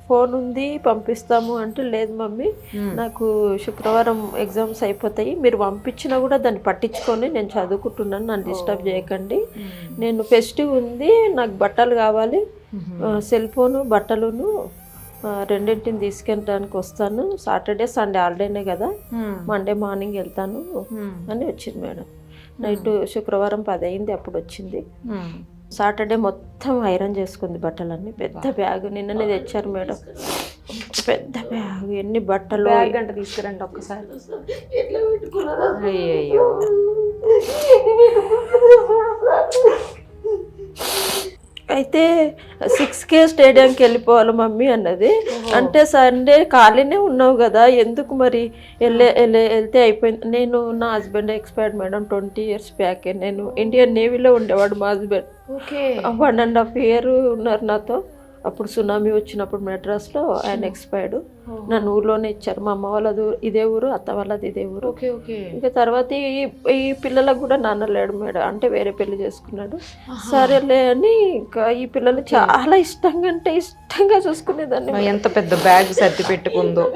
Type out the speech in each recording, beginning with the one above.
Phone ఉంది పంపిస్తాము అంటే, లేదు మమ్మీ నాకు శుక్రవారం ఎగ్జామ్స్ అయిపోతాయి, మీరు పంపించినా కూడా దాన్ని పట్టించుకొని నేను చదువుకుంటున్నాను, నన్ను డిస్టర్బ్ చేయకండి, నేను ఫెస్టివ్ ఉంది, నాకు బట్టలు కావాలి, సెల్ ఫోను బట్టలును రెండింటిని తీసుకెళ్ళడానికి వస్తాను, సాటర్డే సండే హాలిడేనే కదా, మండే మార్నింగ్ వెళ్తాను అని వచ్చింది మేడం. నైట్ శుక్రవారం 10 అయింది అప్పుడు వచ్చింది. సాటర్డే మొత్తం ఐరన్ చేసుకుంది బట్టలన్నీ. పెద్ద బ్యాగ్ నిన్ననే తెచ్చారు మేడం, పెద్ద బ్యాగ్, ఎన్ని బట్టలు. గంట తీసుకురండి ఒక్కసారి. అయ్యో అయితే 6కే స్టేడియంకి వెళ్ళిపోవాలి మమ్మీ అన్నది. అంటే సండే ఖాళీనే ఉన్నావు కదా, ఎందుకు మరి వెళ్తే అయిపోయింది. నేను నా హస్బెండ్ ఎక్స్పైర్డ్ మేడం 20 years బ్యాకే. నేను ఇండియన్ నేవీలో ఉండేవాడు మా హస్బెండ్. 1.5 year ఉన్నారు నాతో. అప్పుడు సునామీ వచ్చినప్పుడు మెడ్రాస్లో ఆయన ఎక్స్పైర్డ్. నన్ను ఊర్లోనే ఇచ్చారు. మా అమ్మ వాళ్ళది ఇదే ఊరు, అత్త వాళ్ళది ఇదే ఊరు. ఇంకా తర్వాత ఈ పిల్లలకు కూడా నాన్న లేడు మేడం, అంటే వేరే పెళ్లి చేసుకున్నాడు. సరేలే అని ఇంకా ఈ పిల్లలు చాలా ఇష్టంగా అంటే ఇష్టంగా చూసుకునేదాన్ని. ఎంత పెద్ద బ్యాగ్ సర్ది పెట్టుకుందో.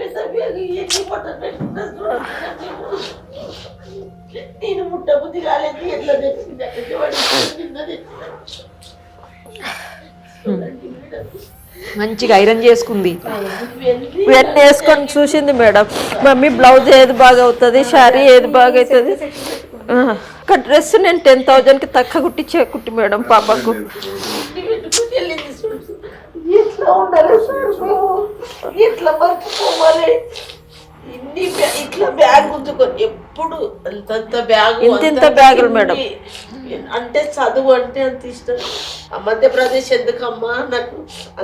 మంచిగా ఐరన్ చేసుకుంది, ఇవన్నీ వేసుకొని చూసింది మేడం. మమ్మీ బ్లౌజ్ ఏది బాగా అవుతుంది, శారీ ఏది బాగా అవుతుంది. ఒక డ్రెస్ నేను 10,000కి తక్కువ కుట్టి మేడం పాపకు. ఇట్లా బ్యాగ్ ఉంచుకొని ఎప్పుడు అంత బ్యాగ్, ఇంత బ్యాగులు మేడం. అంటే చదువు అంటే అంత ఇష్టం. మధ్యప్రదేశ్ ఎందుకమ్మా నాకు